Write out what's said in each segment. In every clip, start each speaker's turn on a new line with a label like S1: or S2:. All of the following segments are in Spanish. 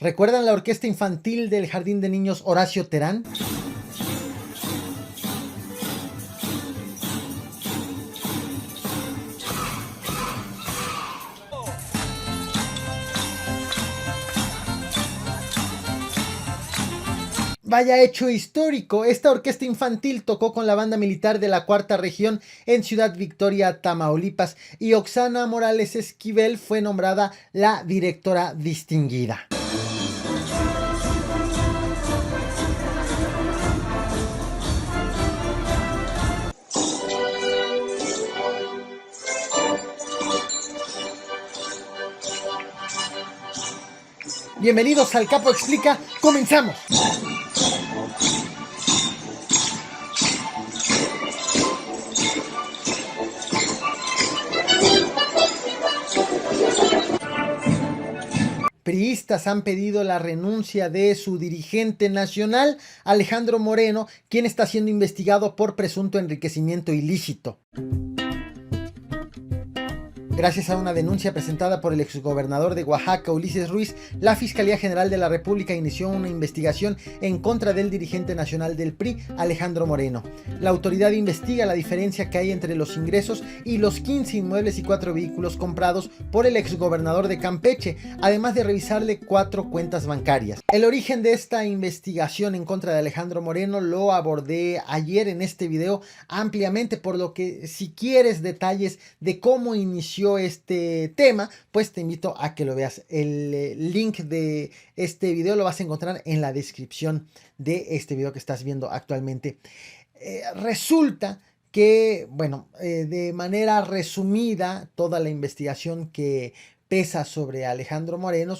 S1: ¿Recuerdan la orquesta infantil del Jardín de Niños Horacio Terán? Vaya hecho histórico, esta orquesta infantil tocó con la banda militar de la Cuarta Región en Ciudad Victoria, Tamaulipas, y Oxana Morales Esquivel fue nombrada la directora distinguida. Bienvenidos al Capo Explica, comenzamos. Priistas han pedido la renuncia de su dirigente nacional, Alejandro Moreno, quien está siendo investigado por presunto enriquecimiento ilícito. Gracias a una denuncia presentada por el exgobernador de Oaxaca, Ulises Ruiz, la Fiscalía General de la República inició una investigación en contra del dirigente nacional del PRI, Alejandro Moreno. La autoridad investiga la diferencia que hay entre los ingresos y los 15 inmuebles y 4 vehículos comprados por el exgobernador de Campeche, además de revisarle 4 cuentas bancarias. El origen de esta investigación en contra de Alejandro Moreno lo abordé ayer en este video ampliamente, por lo que si quieres detalles de cómo inició este tema, pues te invito a que lo veas. El link de este video lo vas a encontrar en la descripción de este video que estás viendo actualmente. Resulta que, bueno, de manera resumida, toda la investigación que pesa sobre Alejandro Moreno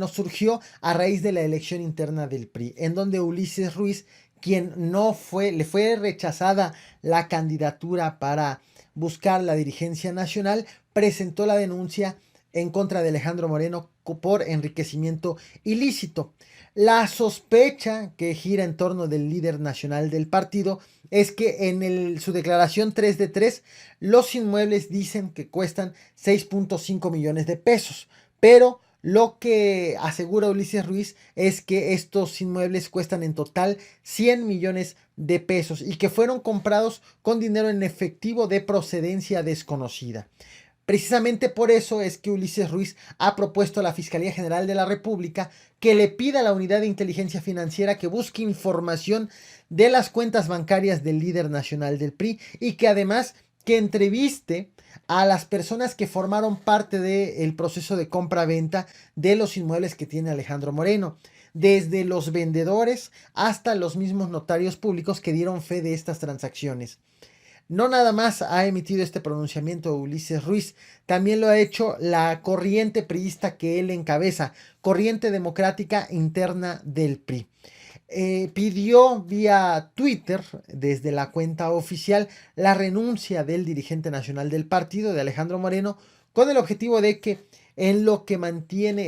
S1: surgió a raíz de la elección interna del PRI, en donde Ulises Ruiz, quien le fue rechazada la candidatura para buscar la dirigencia nacional, presentó la denuncia en contra de Alejandro Moreno por enriquecimiento ilícito. La sospecha que gira en torno del líder nacional del partido es que en su declaración 3 de 3, los inmuebles dicen que cuestan 6.5 millones de pesos, pero lo que asegura Ulises Ruiz es que estos inmuebles cuestan en total 100 millones de pesos y que fueron comprados con dinero en efectivo de procedencia desconocida. Precisamente por eso es que Ulises Ruiz ha propuesto a la Fiscalía General de la República que le pida a la Unidad de Inteligencia Financiera que busque información de las cuentas bancarias del líder nacional del PRI y que además que entreviste a las personas que formaron parte del proceso de compra-venta de los inmuebles que tiene Alejandro Moreno, desde los vendedores hasta los mismos notarios públicos que dieron fe de estas transacciones. No nada más ha emitido este pronunciamiento Ulises Ruiz, también lo ha hecho la corriente priista que él encabeza, Corriente Democrática Interna del PRI. Pidió vía Twitter, desde la cuenta oficial, la renuncia del dirigente nacional del partido, de Alejandro Moreno, con el objetivo de que en lo que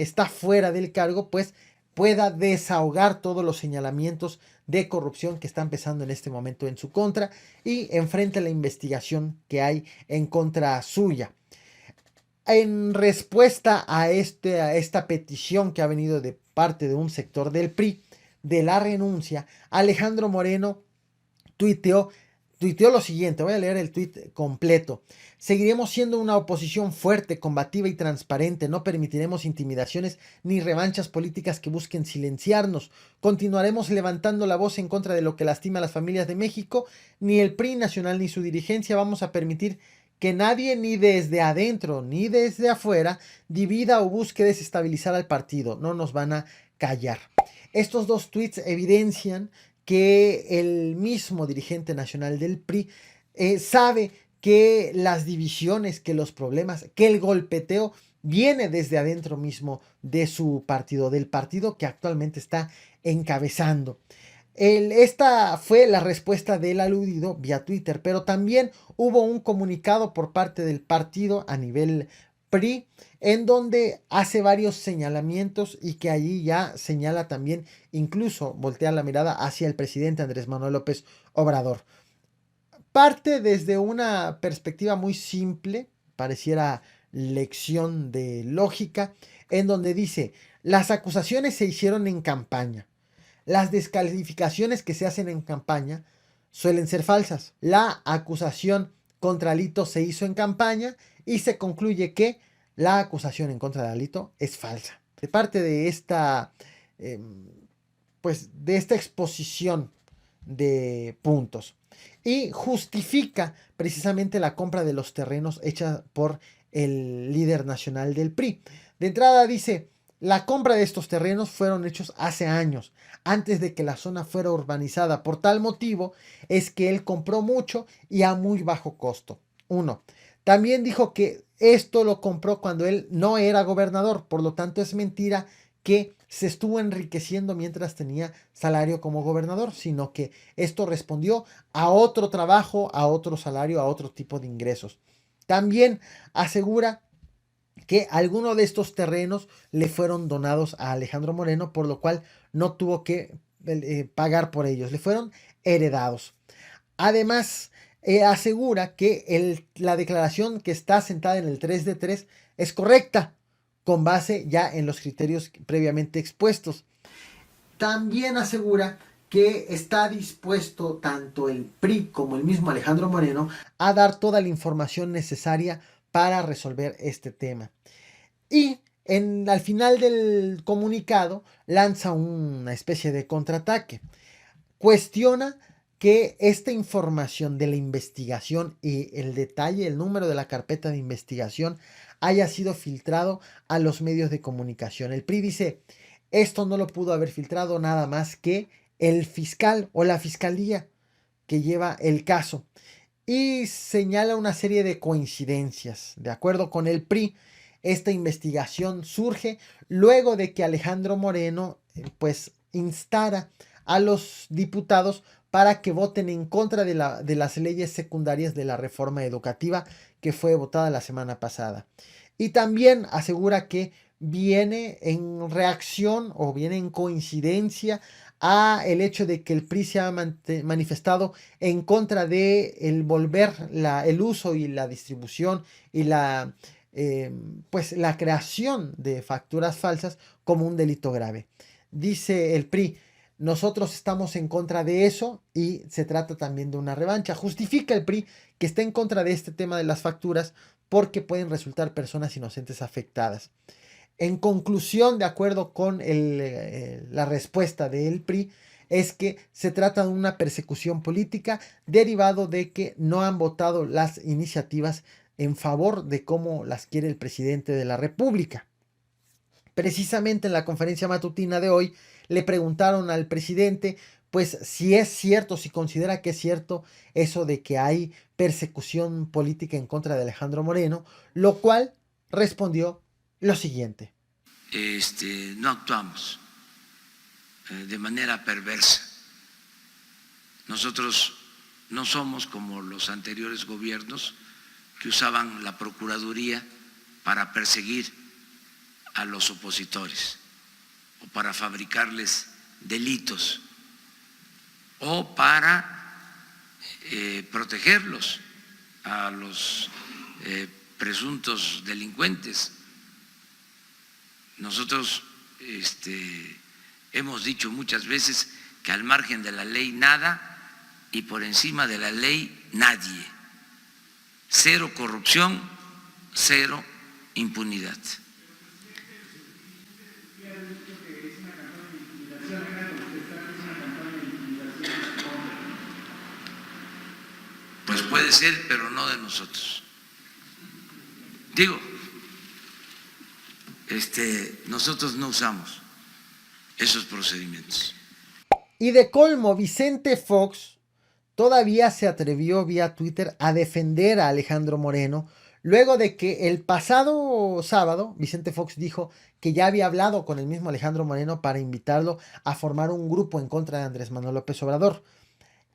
S1: está fuera del cargo, pues pueda desahogar todos los señalamientos de corrupción que están pesando en este momento en su contra y enfrente la investigación que hay en contra suya. En respuesta a esta petición que ha venido de parte de un sector del PRI, de la renuncia, Alejandro Moreno tuiteó lo siguiente, voy a leer el tuit completo. Seguiremos siendo una oposición fuerte, combativa y transparente. No permitiremos intimidaciones ni revanchas políticas que busquen silenciarnos. Continuaremos levantando la voz en contra de lo que lastima a las familias de México. Ni el PRI nacional ni su dirigencia vamos a permitir que nadie, ni desde adentro ni desde afuera, divida o busque desestabilizar al partido. No nos van a callar. Estos dos tweets evidencian que el mismo dirigente nacional del PRI sabe que las divisiones, que los problemas, que el golpeteo viene desde adentro mismo de su partido, del partido que actualmente está encabezando. Esta fue la respuesta del aludido vía Twitter, pero también hubo un comunicado por parte del partido a nivel PRI, en donde hace varios señalamientos y que allí ya señala también, incluso voltea la mirada hacia el presidente Andrés Manuel López Obrador. Parte desde una perspectiva muy simple, pareciera lección de lógica, en donde dice: Las acusaciones se hicieron en campaña. Las descalificaciones que se hacen en campaña suelen ser falsas. La acusación contra Alito se hizo en campaña y se concluye que la acusación en contra de Alito es falsa. De parte de esta, de esta exposición de puntos y justifica precisamente la compra de los terrenos hecha por el líder nacional del PRI. De entrada dice: la compra de estos terrenos fueron hechos hace años, antes de que la zona fuera urbanizada. Por tal motivo es que él compró mucho y a muy bajo costo. 1. También dijo que esto lo compró cuando él no era gobernador, por lo tanto es mentira que se estuvo enriqueciendo mientras tenía salario como gobernador, sino que esto respondió a otro trabajo, a otro salario, a otro tipo de ingresos. También asegura que algunos de estos terrenos le fueron donados a Alejandro Moreno, por lo cual no tuvo que pagar por ellos, le fueron heredados. Además, asegura que la declaración que está sentada en el 3 de 3 es correcta, con base ya en los criterios previamente expuestos. También asegura que está dispuesto tanto el PRI como el mismo Alejandro Moreno a dar toda la información necesaria para resolver este tema. Y al final del comunicado lanza una especie de contraataque. Cuestiona que esta información de la investigación y el detalle, el número de la carpeta de investigación haya sido filtrado a los medios de comunicación. El PRI dice: esto no lo pudo haber filtrado nada más que el fiscal o la fiscalía que lleva el caso. Y señala una serie de coincidencias. De acuerdo con el PRI, esta investigación surge luego de que Alejandro Moreno instara a los diputados para que voten en contra de las leyes secundarias de la reforma educativa que fue votada la semana pasada. Y también asegura que viene en reacción o viene en coincidencia a el hecho de que el PRI se ha manifestado en contra de el volver el uso y la distribución y la creación de facturas falsas como un delito grave. Dice el PRI: nosotros estamos en contra de eso y se trata también de una revancha. Justifica el PRI que está en contra de este tema de las facturas porque pueden resultar personas inocentes afectadas. En conclusión, de acuerdo con la respuesta del PRI, es que se trata de una persecución política derivado de que no han votado las iniciativas en favor de cómo las quiere el presidente de la República. Precisamente en la conferencia matutina de hoy le preguntaron al presidente pues si es cierto, si considera que es cierto eso de que hay persecución política en contra de Alejandro Moreno, lo cual respondió lo siguiente:
S2: no actuamos de manera perversa. Nosotros no somos como los anteriores gobiernos que usaban la Procuraduría para perseguir a los opositores o para fabricarles delitos o para protegerlos a los presuntos delincuentes. Nosotros hemos dicho muchas veces que al margen de la ley nada y por encima de la ley nadie. Cero corrupción, cero impunidad. Pues puede ser, pero no de nosotros. Digo, nosotros no usamos esos procedimientos.
S1: Y de colmo, Vicente Fox todavía se atrevió vía Twitter a defender a Alejandro Moreno, luego de que el pasado sábado Vicente Fox dijo que ya había hablado con el mismo Alejandro Moreno para invitarlo a formar un grupo en contra de Andrés Manuel López Obrador.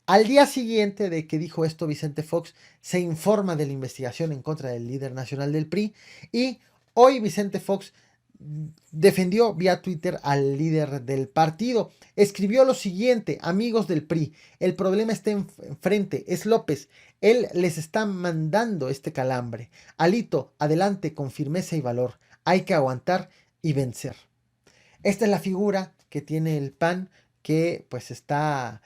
S1: Al día siguiente de que dijo esto Vicente Fox, se informa de la investigación en contra del líder nacional del PRI y hoy Vicente Fox defendió vía Twitter al líder del partido. Escribió lo siguiente: amigos del PRI, el problema está enfrente, es López, él les está mandando este calambre. Alito, adelante con firmeza y valor, hay que aguantar y vencer. Esta es la figura que tiene el PAN, que pues está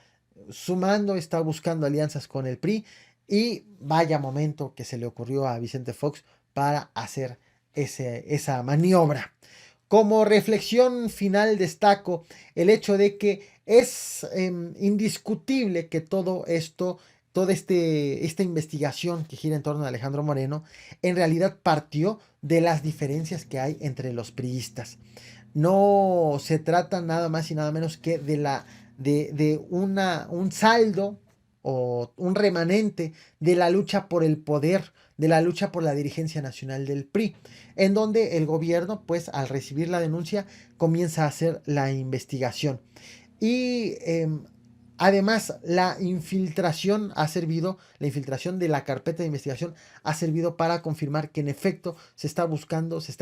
S1: sumando, está buscando alianzas con el PRI, y vaya momento que se le ocurrió a Vicente Fox para hacer esa maniobra. Como reflexión final destaco el hecho de que es indiscutible que todo esto, esta investigación que gira en torno a Alejandro Moreno, en realidad partió de las diferencias que hay entre los priistas. No se trata nada más y nada menos que un saldo o un remanente de la lucha por el poder, de la lucha por la dirigencia nacional del PRI, en donde el gobierno, pues al recibir la denuncia, comienza a hacer la investigación. Y además la infiltración de la carpeta de investigación ha servido para confirmar que en efecto se está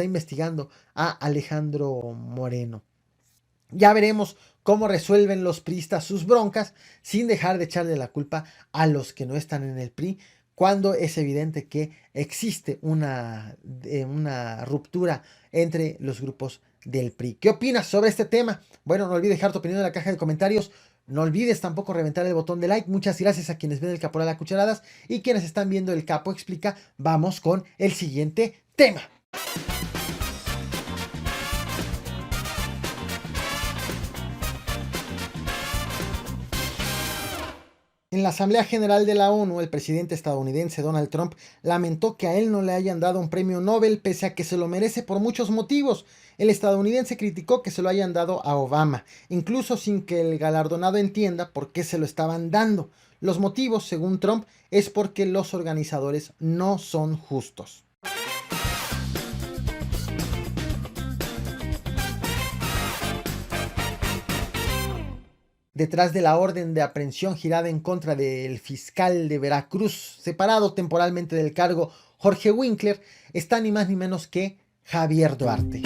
S1: investigando a Alejandro Moreno. Ya veremos cómo resuelven los priistas sus broncas, sin dejar de echarle la culpa a los que no están en el PRI, cuando es evidente que existe una ruptura entre los grupos del PRI. ¿Qué opinas sobre este tema? Bueno, no olvides dejar tu opinión en la caja de comentarios. No olvides tampoco reventar el botón de like. Muchas gracias a quienes ven el Caporal a Cucharadas y quienes están viendo el Capo Explica. Vamos con el siguiente tema. En la Asamblea General de la ONU, el presidente estadounidense Donald Trump lamentó que a él no le hayan dado un premio Nobel pese a que se lo merece por muchos motivos. El estadounidense criticó que se lo hayan dado a Obama, incluso sin que el galardonado entienda por qué se lo estaban dando. Los motivos, según Trump, es porque los organizadores no son justos. Detrás de la orden de aprehensión girada en contra del fiscal de Veracruz, separado temporalmente del cargo Jorge Winkler, está ni más ni menos que Javier Duarte.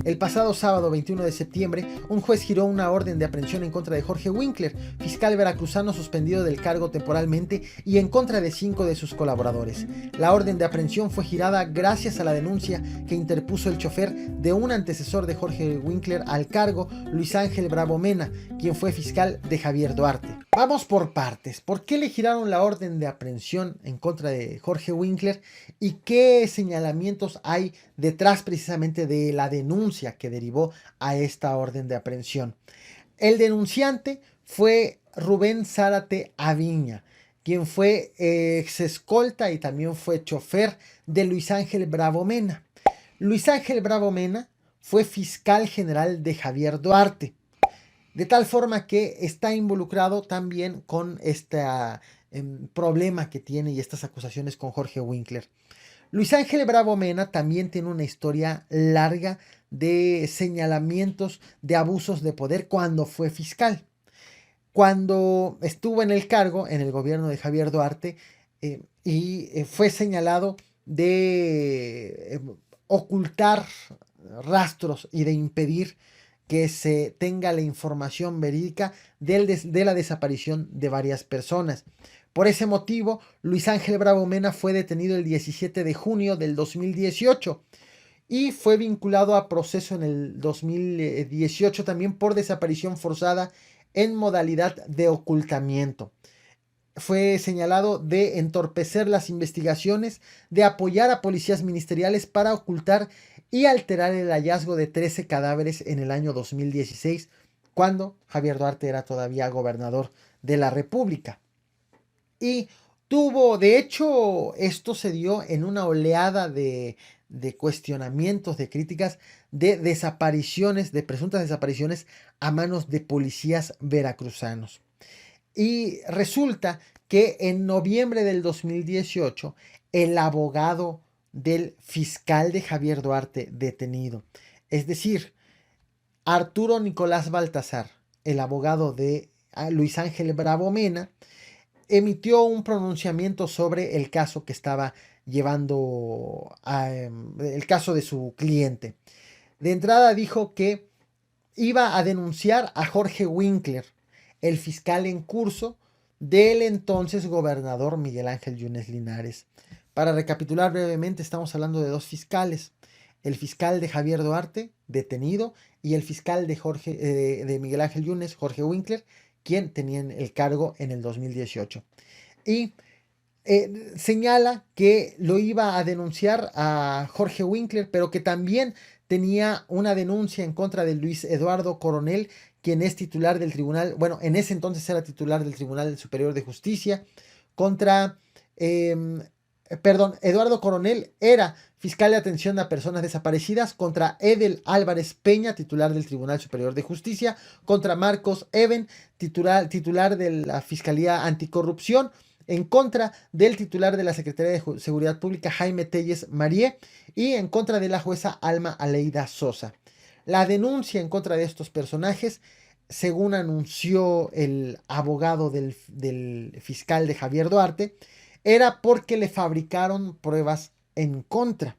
S1: El pasado sábado 21 de septiembre, un juez giró una orden de aprehensión en contra de Jorge Winkler, fiscal veracruzano suspendido del cargo temporalmente, y en contra de 5 de sus colaboradores. La orden de aprehensión fue girada gracias a la denuncia que interpuso el chofer de un antecesor de Jorge Winkler al cargo, Luis Ángel Bravo Mena, quien fue fiscal de Javier Duarte. Vamos por partes. ¿Por qué le giraron la orden de aprehensión en contra de Jorge Winkler y qué señalamientos hay detrás precisamente de la denuncia que derivó a esta orden de aprehensión? El denunciante fue Rubén Zárate Aviña, quien fue ex escolta y también fue chofer de Luis Ángel Bravo Mena. Luis Ángel Bravo Mena fue fiscal general de Javier Duarte, de tal forma que está involucrado también con este problema que tiene y estas acusaciones con Jorge Winkler. Luis Ángel Bravo Mena también tiene una historia larga de señalamientos de abusos de poder cuando fue fiscal. Cuando estuvo en el cargo, en el gobierno de Javier Duarte, fue señalado de ocultar rastros y de impedir que se tenga la información verídica de la desaparición de varias personas. Por ese motivo, Luis Ángel Bravo Mena fue detenido el 17 de junio del 2018 y fue vinculado a proceso en el 2018 también por desaparición forzada en modalidad de ocultamiento. Fue señalado de entorpecer las investigaciones, de apoyar a policías ministeriales para ocultar y alterar el hallazgo de 13 cadáveres en el año 2016, cuando Javier Duarte era todavía gobernador de la República. Y de hecho, esto se dio en una oleada de cuestionamientos, de críticas, de desapariciones, de presuntas desapariciones a manos de policías veracruzanos. Y resulta que en noviembre del 2018, el abogado del fiscal de Javier Duarte detenido, es decir, Arturo Nicolás Baltasar, el abogado de Luis Ángel Bravo Mena, emitió un pronunciamiento sobre el caso que estaba llevando el caso de su cliente. De entrada dijo que iba a denunciar a Jorge Winkler, el fiscal en curso del entonces gobernador Miguel Ángel Yunes Linares. Para recapitular brevemente, estamos hablando de dos fiscales. el fiscal de Javier Duarte, detenido, y el fiscal de Miguel Ángel Yunes, Jorge Winkler, quien tenían el cargo en el 2018. Y señala que lo iba a denunciar a Jorge Winkler, pero que también tenía una denuncia en contra de Luis Eduardo Coronel, quien es titular del tribunal, bueno, en ese entonces era titular del Tribunal Superior de Justicia, contra, Eduardo Coronel era fiscal de atención a personas desaparecidas, contra Edel Álvarez Peña, titular del Tribunal Superior de Justicia, contra Marcos Eben, titular de la Fiscalía Anticorrupción, en contra del titular de la Secretaría de Seguridad Pública, Jaime Telles Marie, y en contra de la jueza Alma Aleida Sosa. La denuncia en contra de estos personajes, según anunció el abogado del fiscal de Javier Duarte, era porque le fabricaron pruebas en contra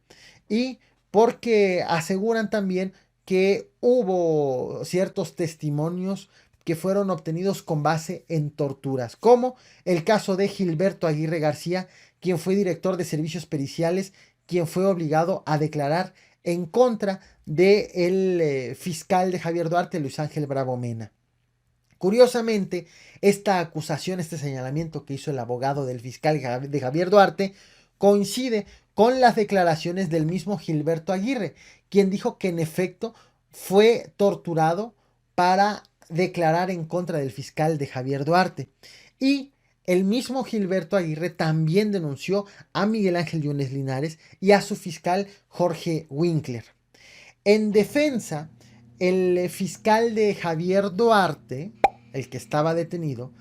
S1: y porque aseguran también que hubo ciertos testimonios que fueron obtenidos con base en torturas, como el caso de Gilberto Aguirre García, quien fue director de servicios periciales, quien fue obligado a declarar en contra del fiscal de Javier Duarte, Luis Ángel Bravo Mena. Curiosamente, esta acusación, este señalamiento que hizo el abogado del fiscal de Javier Duarte, coincide con las declaraciones del mismo Gilberto Aguirre, quien dijo que en efecto fue torturado para declarar en contra del fiscal de Javier Duarte. Y el mismo Gilberto Aguirre también denunció a Miguel Ángel Yunes Linares y a su fiscal Jorge Winkler. En defensa, el fiscal de Javier Duarte, el que estaba detenido,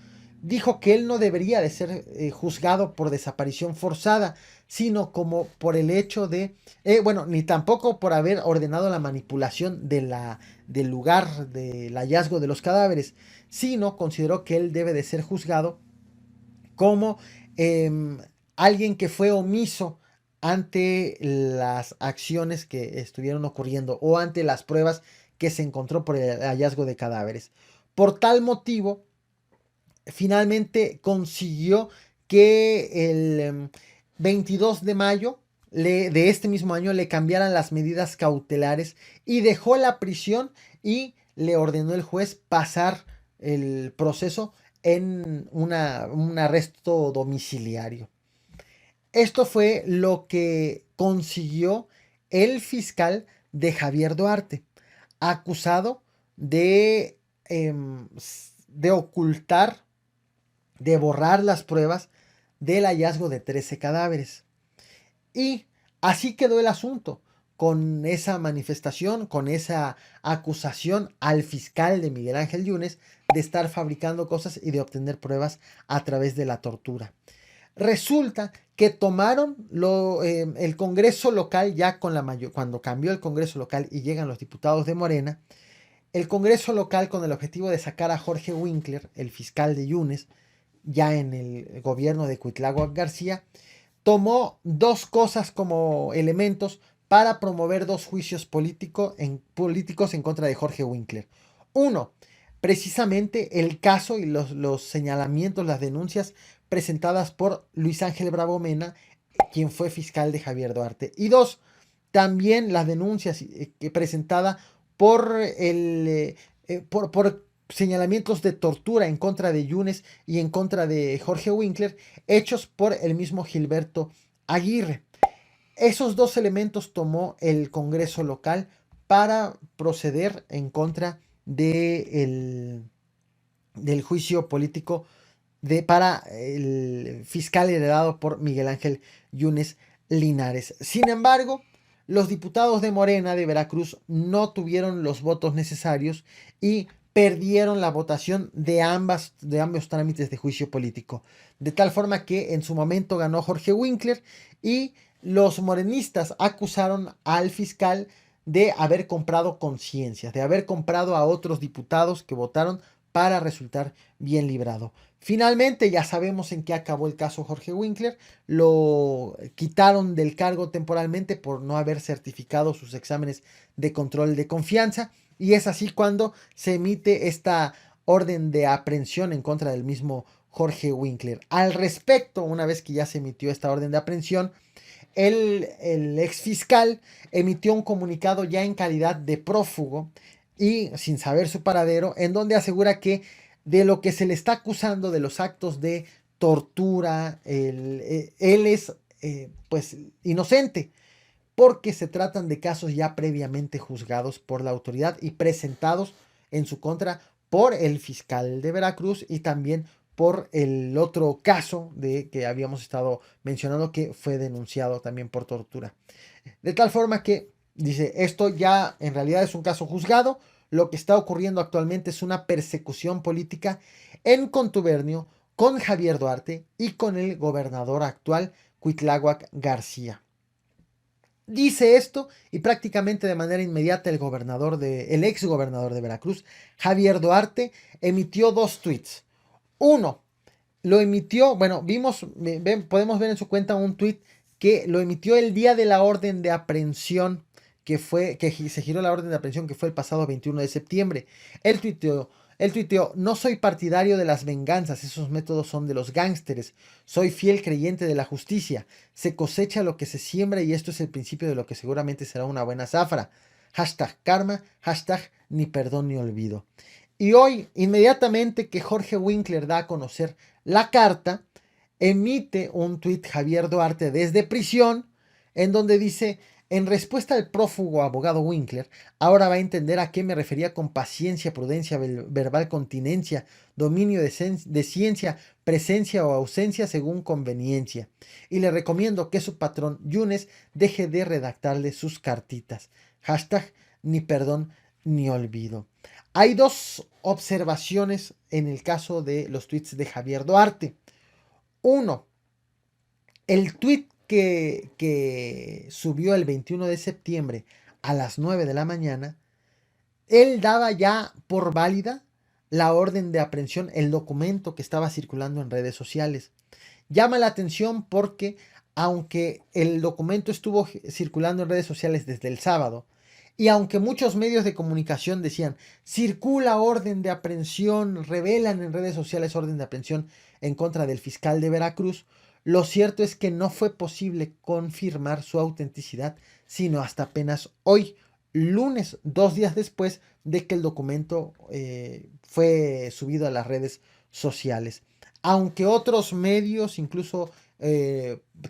S1: dijo que él no debería de ser juzgado por desaparición forzada, sino como por el hecho de, ni tampoco por haber ordenado la manipulación del lugar del hallazgo de los cadáveres, sino consideró que él debe de ser juzgado como alguien que fue omiso ante las acciones que estuvieron ocurriendo o ante las pruebas que se encontró por el hallazgo de cadáveres. Por tal motivo, finalmente consiguió que el 22 de mayo de este mismo año le cambiaran las medidas cautelares y dejó la prisión y le ordenó el juez pasar el proceso en un arresto domiciliario. Esto fue lo que consiguió el fiscal de Javier Duarte, acusado de ocultar, de borrar las pruebas del hallazgo de 13 cadáveres. Y así quedó el asunto, con esa manifestación, con esa acusación al fiscal de Miguel Ángel Yunes de estar fabricando cosas y de obtener pruebas a través de la tortura. Resulta que tomaron el Congreso local, ya cuando cambió el Congreso local y llegan los diputados de Morena, el Congreso local, con el objetivo de sacar a Jorge Winkler, el fiscal de Yunes, ya en el gobierno de Cuitláhuac García, tomó dos cosas como elementos para promover dos juicios políticos en contra de Jorge Winkler. Uno, precisamente el caso y los señalamientos, las denuncias presentadas por Luis Ángel Bravo Mena, quien fue fiscal de Javier Duarte. Y dos, también las denuncias presentadas por señalamientos de tortura en contra de Yunes y en contra de Jorge Winkler, hechos por el mismo Gilberto Aguirre. Esos dos elementos tomó el Congreso local para proceder en contra del juicio político para el fiscal heredado por Miguel Ángel Yunes Linares. Sin embargo, los diputados de Morena de Veracruz no tuvieron los votos necesarios y perdieron la votación de ambos trámites de juicio político. De tal forma que en su momento ganó Jorge Winkler y los morenistas acusaron al fiscal de haber comprado conciencias, de haber comprado a otros diputados que votaron para resultar bien librado. Finalmente, ya sabemos en qué acabó el caso Jorge Winkler. Lo quitaron del cargo temporalmente por no haber certificado sus exámenes de control de confianza. Y es así cuando se emite esta orden de aprehensión en contra del mismo Jorge Winkler. Al respecto, una vez que ya se emitió esta orden de aprehensión, el ex fiscal emitió un comunicado ya en calidad de prófugo y sin saber su paradero, en donde asegura que de lo que se le está acusando, de los actos de tortura, él es pues inocente, porque se tratan de casos ya previamente juzgados por la autoridad y presentados en su contra por el fiscal de Veracruz y también por el otro caso de que habíamos estado mencionando que fue denunciado también por tortura. De tal forma que dice, esto ya en realidad es un caso juzgado, lo que está ocurriendo actualmente es una persecución política en contubernio con Javier Duarte y con el gobernador actual, Cuitláhuac García. Dice esto y prácticamente de manera inmediata el ex gobernador de Veracruz, Javier Duarte, emitió dos tweets. Uno, lo emitió, bueno, podemos ver en su cuenta un tweet que lo emitió el día de la orden de aprehensión, que se giró la orden de aprehensión, que fue el pasado 21 de septiembre. Él tuiteó, no soy partidario de las venganzas, esos métodos son de los gángsteres. Soy fiel creyente de la justicia. Se cosecha lo que se siembra y esto es el principio de lo que seguramente será una buena zafra. Hashtag karma, hashtag ni perdón ni olvido. Y hoy, inmediatamente que Jorge Winkler da a conocer la carta, emite un tuit Javier Duarte desde prisión, en donde dice, en respuesta al prófugo abogado Winkler, ahora va a entender a qué me refería con paciencia, prudencia, verbal continencia, dominio de ciencia, presencia o ausencia según conveniencia. Y le recomiendo que su patrón Yunes deje de redactarle sus cartitas. Hashtag ni perdón ni olvido. Hay dos observaciones en el caso de los tweets de Javier Duarte. Uno, el tweet que subió el 21 de septiembre a las 9 de la mañana, él daba ya por válida la orden de aprehensión, el documento que estaba circulando en redes sociales. Llama la atención porque aunque el documento estuvo circulando en redes sociales desde el sábado, y aunque muchos medios de comunicación decían, circula orden de aprehensión, revelan en redes sociales orden de aprehensión en contra del fiscal de Veracruz, lo cierto es que no fue posible confirmar su autenticidad, sino hasta apenas hoy, lunes, 2 días después de que el documento fue subido a las redes sociales. Aunque otros medios, incluso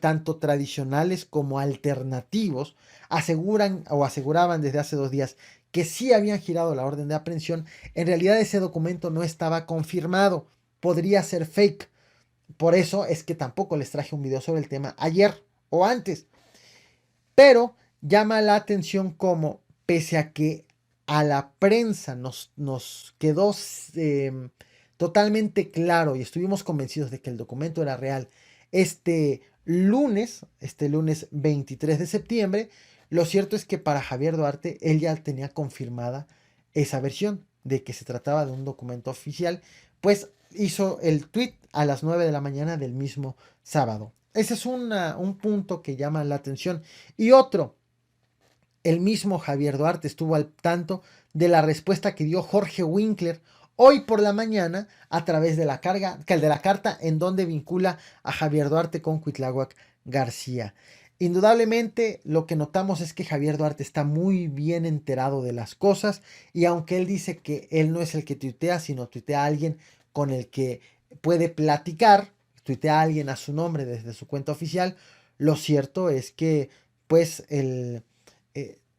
S1: tanto tradicionales como alternativos, aseguraban desde hace 2 días que sí habían girado la orden de aprehensión, en realidad ese documento no estaba confirmado, podría ser fake. Por eso es que tampoco les traje un video sobre el tema ayer o antes. Pero llama la atención como, pese a que a la prensa nos quedó totalmente claro y estuvimos convencidos de que el documento era real este lunes 23 de septiembre, lo cierto es que para Javier Duarte él ya tenía confirmada esa versión de que se trataba de un documento oficial, pues hizo el tweet a las 9 de la mañana del mismo sábado. Ese es un punto que llama la atención. Y otro, el mismo Javier Duarte estuvo al tanto de la respuesta que dio Jorge Winkler hoy por la mañana a través de la carta en donde vincula a Javier Duarte con Cuitláhuac García. Indudablemente lo que notamos es que Javier Duarte está muy bien enterado de las cosas y aunque él dice que él no es el que tuitea, sino tuitea a alguien con el que puede platicar, tuitea a alguien a su nombre desde su cuenta oficial, lo cierto es que pues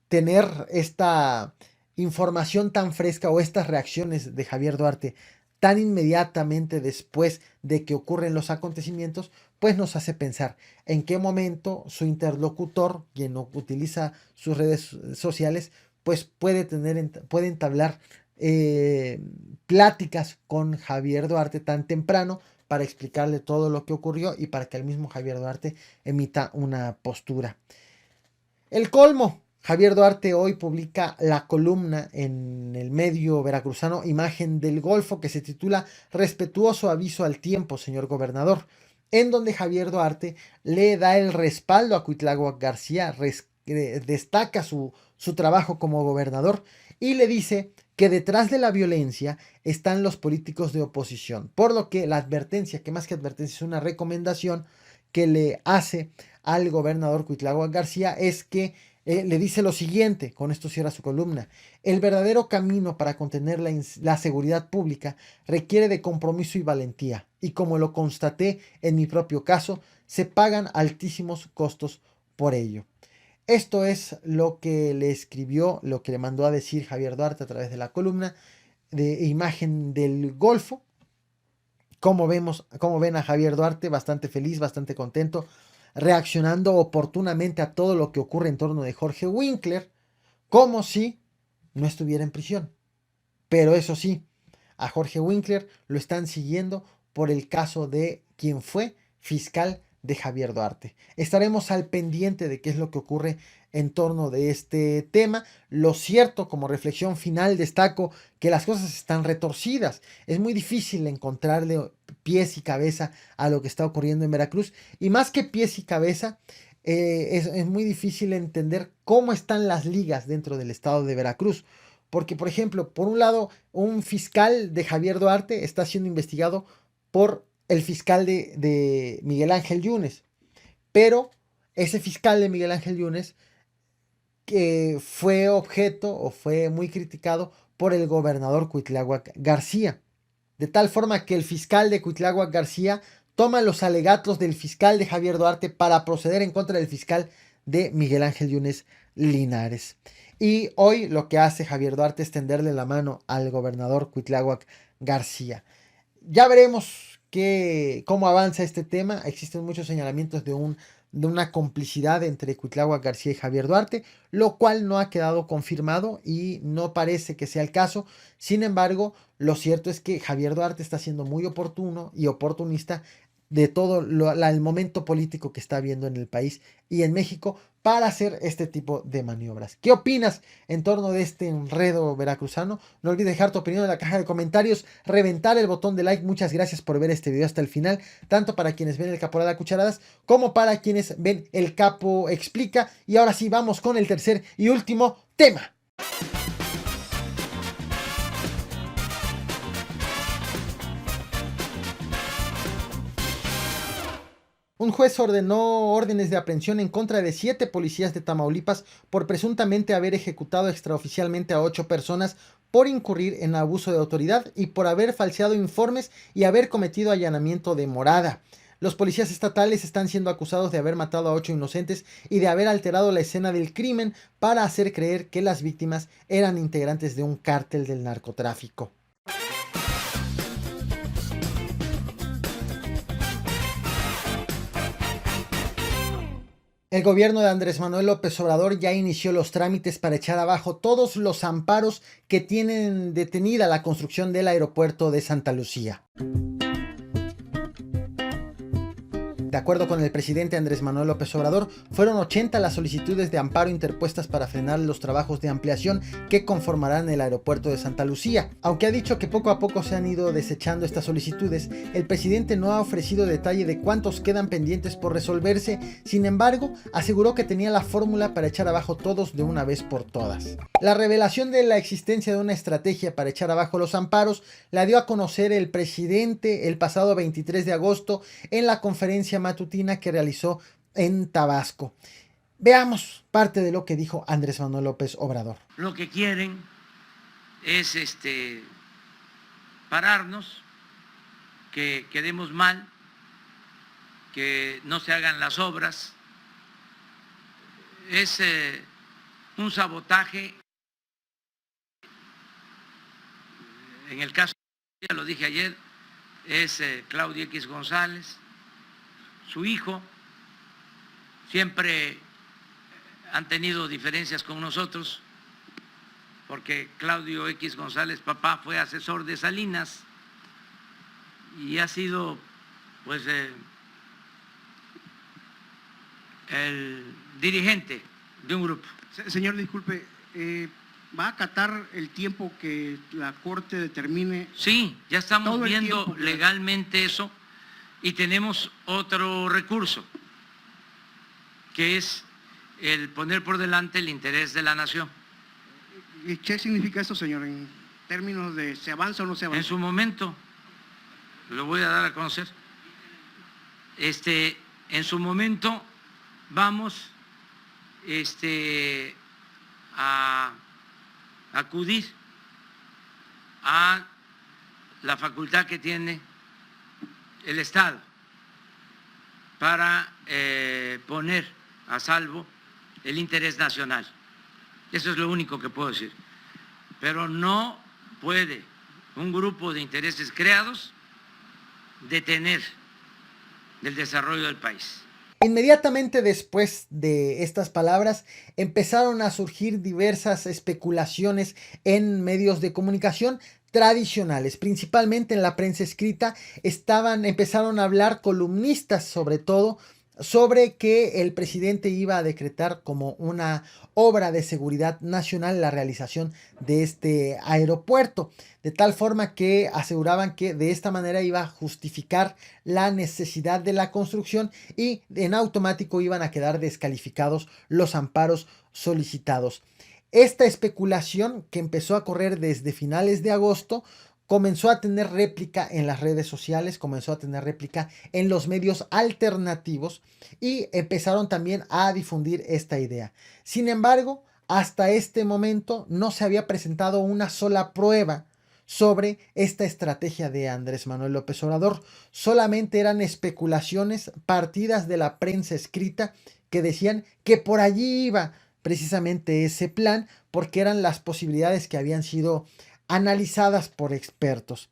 S1: tener esta información tan fresca o estas reacciones de Javier Duarte tan inmediatamente después de que ocurren los acontecimientos, pues nos hace pensar en qué momento su interlocutor, quien utiliza sus redes sociales, pues puede entablar pláticas con Javier Duarte tan temprano para explicarle todo lo que ocurrió y para que el mismo Javier Duarte emita una postura. El colmo. Javier Duarte hoy publica la columna en el medio veracruzano Imagen del Golfo que se titula Respetuoso aviso al tiempo, señor gobernador, en donde Javier Duarte le da el respaldo a Cuitláhuac García, destaca su trabajo como gobernador y le dice que detrás de la violencia están los políticos de oposición, por lo que la advertencia, que más que advertencia es una recomendación que le hace al gobernador Cuitláhuac García es que le dice lo siguiente, con esto cierra su columna: el verdadero camino para contener la seguridad pública requiere de compromiso y valentía, y como lo constaté en mi propio caso, se pagan altísimos costos por ello. Esto es lo que le escribió, lo que le mandó a decir Javier Duarte a través de la columna de Imagen del Golfo. Como ven a Javier Duarte bastante feliz, bastante contento, reaccionando oportunamente a todo lo que ocurre en torno de Jorge Winkler, como si no estuviera en prisión. Pero eso sí, a Jorge Winkler lo están siguiendo por el caso de quien fue fiscal de Javier Duarte. Estaremos al pendiente de qué es lo que ocurre en torno de este tema. Lo cierto, como reflexión final, destaco que las cosas están retorcidas. Es muy difícil encontrarle pies y cabeza a lo que está ocurriendo en Veracruz. Y más que pies y cabeza, es muy difícil entender cómo están las ligas dentro del estado de Veracruz. Porque, por ejemplo, por un lado, un fiscal de Javier Duarte está siendo investigado por el fiscal de Miguel Ángel Yunes. Pero ese fiscal de Miguel Ángel Yunes que fue objeto o fue muy criticado por el gobernador Cuitláhuac García. De tal forma que el fiscal de Cuitláhuac García toma los alegatos del fiscal de Javier Duarte para proceder en contra del fiscal de Miguel Ángel Yunes Linares. Y hoy lo que hace Javier Duarte es tenderle la mano al gobernador Cuitláhuac García. Ya veremos cómo avanza este tema. Existen muchos señalamientos de una complicidad entre Cuitláhuac García y Javier Duarte, lo cual no ha quedado confirmado y no parece que sea el caso. Sin embargo, lo cierto es que Javier Duarte está siendo muy oportuno y oportunista de todo el momento político que está habiendo en el país y en México para hacer este tipo de maniobras. ¿Qué opinas en torno de este enredo veracruzano? No olvides dejar tu opinión en la caja de comentarios, reventar el botón de like. Muchas gracias por ver este video hasta el final, tanto para quienes ven el Caporal a Cucharadas como para quienes ven el Capo Explica. Y ahora sí, vamos con el tercer y último tema. Un juez ordenó órdenes de aprehensión en contra de 7 policías de Tamaulipas por presuntamente haber ejecutado extraoficialmente a 8 personas por incurrir en abuso de autoridad y por haber falseado informes y haber cometido allanamiento de morada. Los policías estatales están siendo acusados de haber matado a 8 inocentes y de haber alterado la escena del crimen para hacer creer que las víctimas eran integrantes de un cártel del narcotráfico. El gobierno de Andrés Manuel López Obrador ya inició los trámites para echar abajo todos los amparos que tienen detenida la construcción del aeropuerto de Santa Lucía. De acuerdo con el presidente Andrés Manuel López Obrador, fueron 80 las solicitudes de amparo interpuestas para frenar los trabajos de ampliación que conformarán el aeropuerto de Santa Lucía. Aunque ha dicho que poco a poco se han ido desechando estas solicitudes, el presidente no ha ofrecido detalle de cuántos quedan pendientes por resolverse. Sin embargo, aseguró que tenía la fórmula para echar abajo todos de una vez por todas. La revelación de la existencia de una estrategia para echar abajo los amparos la dio a conocer el presidente el pasado 23 de agosto en la conferencia matutina que realizó en Tabasco. Veamos parte de lo que dijo Andrés Manuel López Obrador.
S2: Lo que quieren es pararnos, que quedemos mal, que no se hagan las obras. Es un sabotaje. En el caso, ya lo dije ayer, es Claudio X González, su hijo. Siempre han tenido diferencias con nosotros porque Claudio X González, papá, fue asesor de Salinas y ha sido pues el dirigente de un grupo.
S3: Señor, disculpe, ¿va a acatar el tiempo que la Corte determine?
S2: Sí, ya estamos viendo legalmente eso y tenemos otro recurso, que es el poner por delante el interés de la nación.
S3: ¿Y qué significa eso, señor, en términos de se avanza o no se avanza?
S2: En su momento, lo voy a dar a conocer. En su momento vamos a acudir a la facultad que tiene el Estado para poner a salvo el interés nacional. Eso es lo único que puedo decir. Pero no puede un grupo de intereses creados detener el desarrollo del país.
S1: Inmediatamente después de estas palabras empezaron a surgir diversas especulaciones en medios de comunicación tradicionales, principalmente en la prensa escrita. Empezaron a hablar columnistas sobre todo sobre que el presidente iba a decretar como una obra de seguridad nacional la realización de este aeropuerto, de tal forma que aseguraban que de esta manera iba a justificar la necesidad de la construcción y en automático iban a quedar descalificados los amparos solicitados. Esta especulación, que empezó a correr desde finales de agosto, comenzó a tener réplica en las redes sociales, comenzó a tener réplica en los medios alternativos y empezaron también a difundir esta idea. Sin embargo, hasta este momento no se había presentado una sola prueba sobre esta estrategia de Andrés Manuel López Obrador. Solamente eran especulaciones partidas de la prensa escrita que decían que por allí iba precisamente ese plan, porque eran las posibilidades que habían sido analizadas por expertos.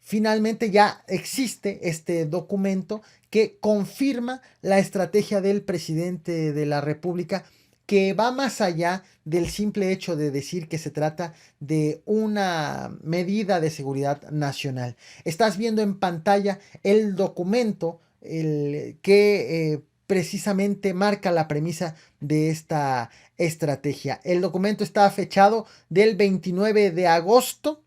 S1: Finalmente ya existe este documento que confirma la estrategia del presidente de la República, que va más allá del simple hecho de decir que se trata de una medida de seguridad nacional. Estás viendo en pantalla el documento que precisamente marca la premisa de esta estrategia. El documento está fechado del 29 de agosto.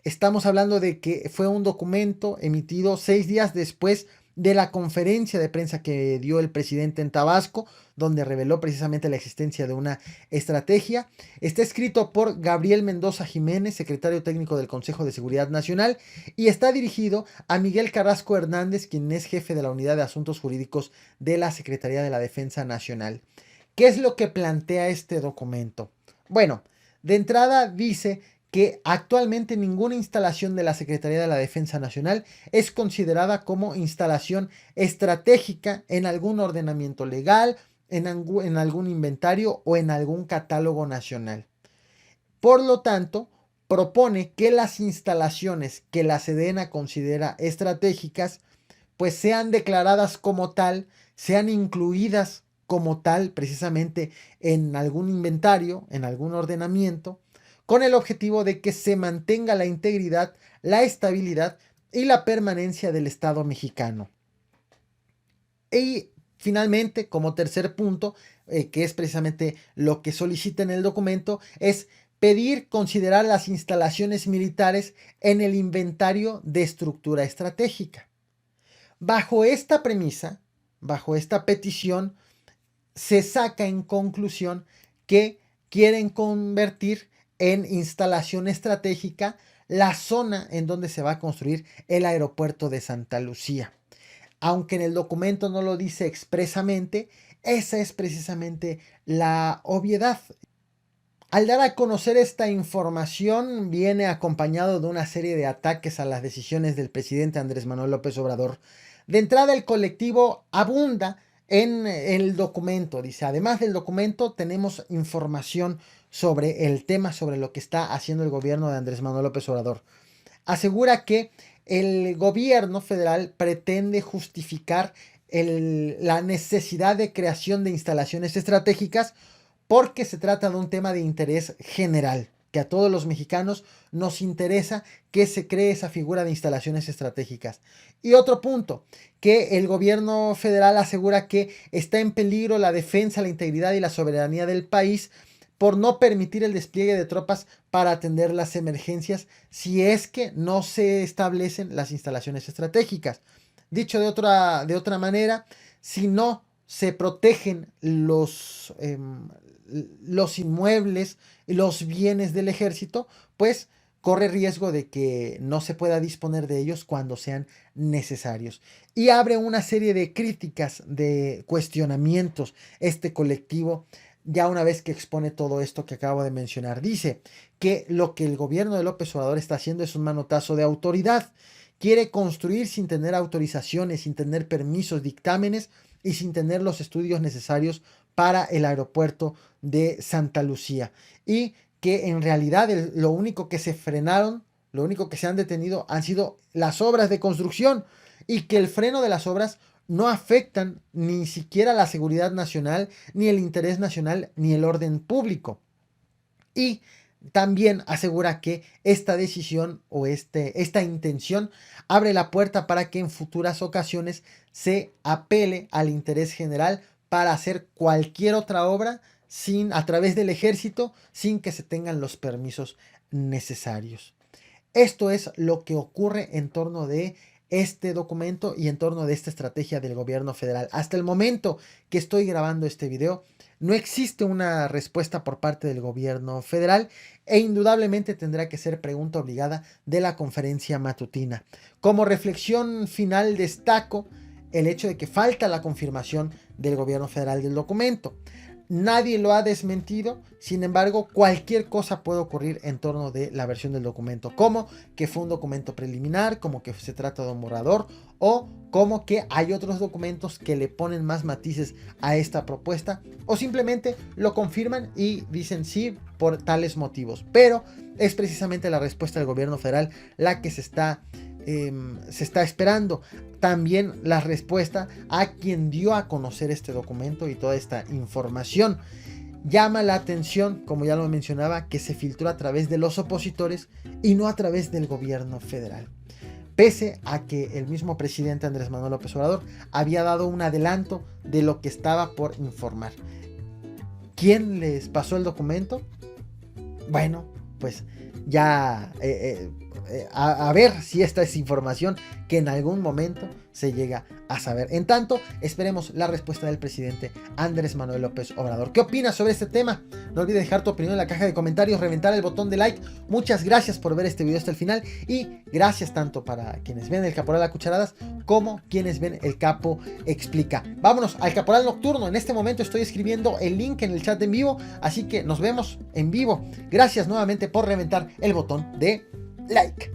S1: Estamos hablando de que fue un documento emitido 6 días después de la conferencia de prensa que dio el presidente en Tabasco, donde reveló precisamente la existencia de una estrategia. Está escrito por Gabriel Mendoza Jiménez, secretario técnico del Consejo de Seguridad Nacional, y está dirigido a Miguel Carrasco Hernández, quien es jefe de la Unidad de Asuntos Jurídicos de la Secretaría de la Defensa Nacional. ¿Qué es lo que plantea este documento? Bueno, de entrada dice que actualmente ninguna instalación de la Secretaría de la Defensa Nacional es considerada como instalación estratégica en algún ordenamiento legal, en algún inventario o en algún catálogo nacional. Por lo tanto, propone que las instalaciones que la Sedena considera estratégicas, pues sean declaradas como tal, sean incluidas como tal precisamente en algún inventario, en algún ordenamiento, con el objetivo de que se mantenga la integridad, la estabilidad y la permanencia del Estado mexicano. Y finalmente, como tercer punto, que es precisamente lo que solicita en el documento, es pedir considerar las instalaciones militares en el inventario de estructura estratégica. Bajo esta premisa, bajo esta petición, se saca en conclusión que quieren convertir en instalación estratégica la zona en donde se va a construir el aeropuerto de Santa Lucía. Aunque en el documento no lo dice expresamente, esa es precisamente la obviedad. Al dar a conocer esta información, viene acompañado de una serie de ataques a las decisiones del presidente Andrés Manuel López Obrador. De entrada, el colectivo abunda en el documento. Dice, además del documento, tenemos información sobre el tema, sobre lo que está haciendo el gobierno de Andrés Manuel López Obrador. Asegura que el gobierno federal pretende justificar la necesidad de creación de instalaciones estratégicas porque se trata de un tema de interés general, que a todos los mexicanos nos interesa que se cree esa figura de instalaciones estratégicas. Y otro punto, que el gobierno federal asegura que está en peligro la defensa, la integridad y la soberanía del país por no permitir el despliegue de tropas para atender las emergencias si es que no se establecen las instalaciones estratégicas. Dicho de otra manera, si no se protegen los inmuebles, los bienes del ejército, pues corre riesgo de que no se pueda disponer de ellos cuando sean necesarios. Y abre una serie de críticas, de cuestionamientos, este colectivo, ya una vez que expone todo esto que acabo de mencionar. Dice que lo que el gobierno de López Obrador está haciendo es un manotazo de autoridad. Quiere construir sin tener autorizaciones, sin tener permisos, dictámenes y sin tener los estudios necesarios para el aeropuerto de Santa Lucía. Y que en realidad lo único que se frenaron, lo único que se han detenido han sido las obras de construcción, y que el freno de las obras no afectan ni siquiera la seguridad nacional, ni el interés nacional, ni el orden público. Y también asegura que esta decisión o esta intención abre la puerta para que en futuras ocasiones se apele al interés general para hacer cualquier otra obra a través del ejército, sin que se tengan los permisos necesarios. Esto es lo que ocurre en torno de este documento y en torno de esta estrategia del gobierno federal. Hasta el momento que estoy grabando este video, no existe una respuesta por parte del gobierno federal e indudablemente tendrá que ser pregunta obligada de la conferencia matutina. Como reflexión final destaco el hecho de que falta la confirmación del gobierno federal del documento. Nadie lo ha desmentido, sin embargo, cualquier cosa puede ocurrir en torno de la versión del documento, como que fue un documento preliminar, como que se trata de un borrador, o como que hay otros documentos que le ponen más matices a esta propuesta, o simplemente lo confirman y dicen sí por tales motivos. Pero es precisamente la respuesta del gobierno federal la que se está esperando. También la respuesta a quien dio a conocer este documento y toda esta información. Llama la atención, como ya lo mencionaba, que se filtró a través de los opositores y no a través del gobierno federal, pese a que el mismo presidente Andrés Manuel López Obrador había dado un adelanto de lo que estaba por informar. ¿Quién les pasó el documento? Bueno, pues ya a ver si esta es información que en algún momento se llega a saber. En tanto, esperemos la respuesta del presidente Andrés Manuel López Obrador. ¿Qué opinas sobre este tema? No olvides dejar tu opinión en la caja de comentarios, reventar el botón de like. Muchas gracias por ver este video hasta el final y gracias tanto para quienes ven el Caporal a Cucharadas como quienes ven el Capo Explica. Vámonos al Caporal Nocturno. En este momento estoy escribiendo el link en el chat en vivo, así que nos vemos en vivo. Gracias nuevamente por reventar el botón de like.